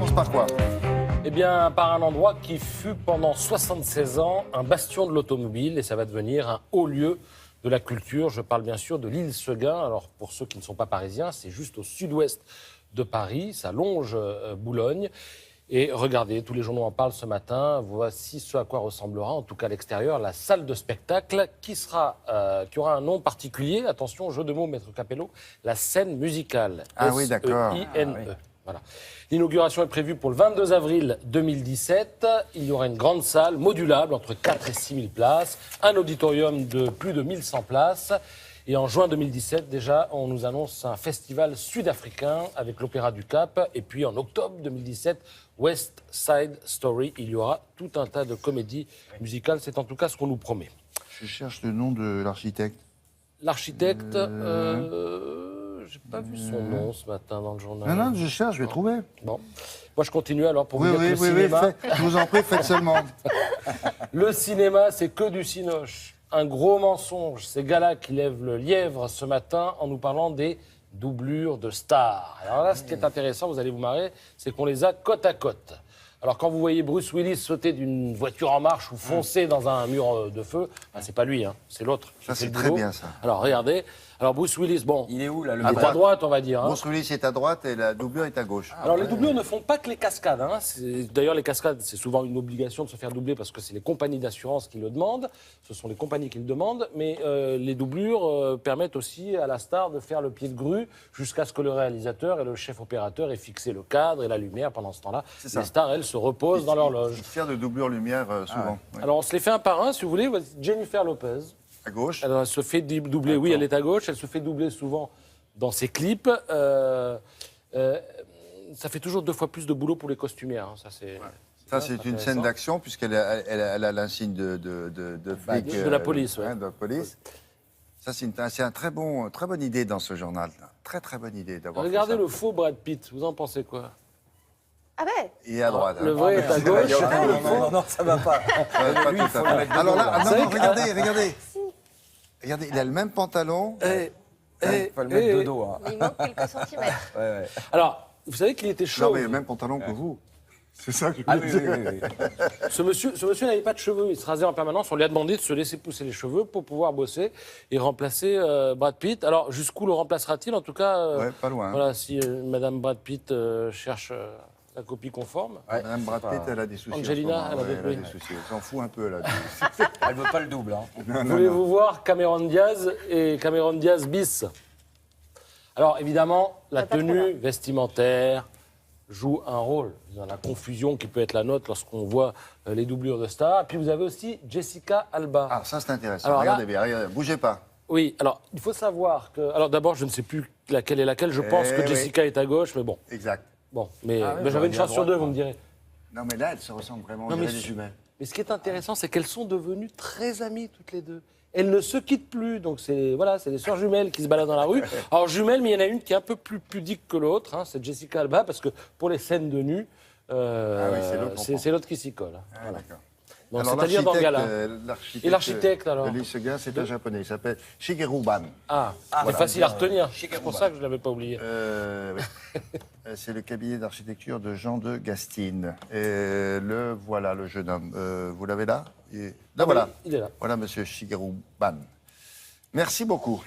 commence par quoi? Eh bien, par un endroit qui fut pendant 76 ans un bastion de l'automobile et ça va devenir un haut lieu de la culture. Je parle bien sûr de l'île Seguin. Alors, pour ceux qui ne sont pas parisiens, c'est juste au sud-ouest de Paris. Ça longe Boulogne. Et regardez, tous les journaux en parlent ce matin. Voici ce à quoi ressemblera, en tout cas à l'extérieur, la salle de spectacle qui aura un nom particulier. Attention, jeu de mots, Maître Capello, la scène musicale. Ah oui, d'accord. S-E-I-N-E. Voilà. L'inauguration est prévue pour le 22 avril 2017. Il y aura une grande salle modulable entre 4 et 6 000 places, un auditorium de plus de 1100 places. Et en juin 2017, déjà, on nous annonce un festival sud-africain avec l'Opéra du Cap. Et puis en octobre 2017, West Side Story. Il y aura tout un tas de comédies musicales. C'est en tout cas ce qu'on nous promet. Je cherche le nom de l'architecte. L'architecte, j'ai pas vu son nom ce matin dans le journal. Non, je cherche, je vais trouver. Bon, moi je continue alors pour Oui, vous dire que le oui, cinéma... je vous en prie, faites seulement. Le cinéma, c'est que du cinoche. Un gros mensonge. C'est Gala qui lève le lièvre ce matin en nous parlant des doublures de stars. Alors là, ce qui est intéressant, vous allez vous marrer, c'est qu'on les a côte à côte. Alors quand vous voyez Bruce Willis sauter d'une voiture en marche ou foncer dans un mur de feu, ben, c'est pas lui, hein, c'est l'autre. Ça, c'est très bien, ça. Alors regardez, alors Bruce Willis, bon, Il est où, là, le il est à droite, on va dire. Hein. Bruce Willis est à droite et la doublure est à gauche. Alors les doublures ne font pas que les cascades. Hein. D'ailleurs, les cascades, c'est souvent une obligation de se faire doubler parce que c'est les compagnies d'assurance qui le demandent. Ce sont les compagnies qui le demandent. Mais les doublures permettent aussi à la star de faire le pied de grue jusqu'à ce que le réalisateur et le chef opérateur aient fixé le cadre et la lumière. Pendant ce temps-là, les stars, elles, se reposent dans leur loge. Ils servent de doublure lumière souvent. Ouais. Alors on se les fait un par un, si vous voulez. Voici Jennifer Lopez. À gauche. Elle se fait doubler, oui, elle est à gauche. Elle se fait doubler souvent dans ses clips. Ça fait toujours 2 fois plus de boulot pour les costumières. Hein. Ça, c'est une scène d'action, puisqu'elle a l'insigne de flic. De la police, oui. De la police. Ça, c'est une très bonne idée dans ce journal. Très, très bonne idée d'avoir fait Regardez ça. le faux Brad Pitt. Vous en pensez quoi? Ah ouais. Il est à droite. Le vrai est à gauche. Non, ça va pas. Pas tout à fait. Alors là, regardez. Regardez, il a le même pantalon. Il faut le mettre de dos. Hein. Il manque quelques centimètres. Ouais. Alors, vous savez qu'il était Non, chauve. mais le même pantalon que vous. C'est ça que je Ah veux oui, dire. oui. Ce monsieur n'avait pas de cheveux. Il se rasait en permanence. On lui a demandé de se laisser pousser les cheveux pour pouvoir bosser et remplacer Brad Pitt. Alors, jusqu'où le remplacera-t-il? En tout cas, Ouais, pas loin. voilà, si Madame Brad Pitt cherche la copie conforme. Ouais. Madame Brad Pitt, elle a des soucis. Angelina, en ce moment. elle a Ouais, des- des soucis. Elle s'en fout un peu, là. Elle veut pas le double. Hein. Voulez-vous voir Cameron Diaz et Cameron Diaz bis? Alors, évidemment, la Pas trop, tenue là. vestimentaire joue un rôle dans la confusion qui peut être la nôtre lorsqu'on voit les doublures de stars. Puis vous avez aussi Jessica Alba. Ah, ça, c'est intéressant. Alors là- Regardez bien, regardez. Bougez pas. Oui, alors, il faut savoir que... Alors, d'abord, je ne sais plus laquelle est laquelle. Je pense que oui. Jessica est à gauche, mais bon. Exact. Bon, mais, Ah oui, mais j'avais une j'aurais chance dit à sur deux, droite, vous me direz. Non, mais là, elles se ressemblent vraiment. On Non, mais dirait des su- jumelles. Mais ce qui est intéressant, c'est qu'elles sont devenues très amies, toutes les deux. Elles ne se quittent plus, donc c'est les sœurs jumelles qui se baladent dans la rue. Alors jumelles, mais il y en a une qui est un peu plus pudique que l'autre, hein, c'est Jessica Alba, parce que pour les scènes de nu, Ah oui, c'est l'autre, on prend. c'est l'autre qui s'y colle. Ah, Voilà. d'accord. Donc, Alors, c'est-à-dire dans le gala. l'architecte, Et l'architecte, alors de l'île Seguin, c'est un japonais. Il s'appelle Shigeru Ban. Ah, c'est voilà, facile à bien, retenir. C'est pour ça que je ne l'avais pas oublié. Oui. C'est le cabinet d'architecture de Jean de Gastine. Et voilà, le jeune homme. Vous l'avez là? Là, voilà. Il est là. Voilà, monsieur Shigeru Ban. Merci beaucoup.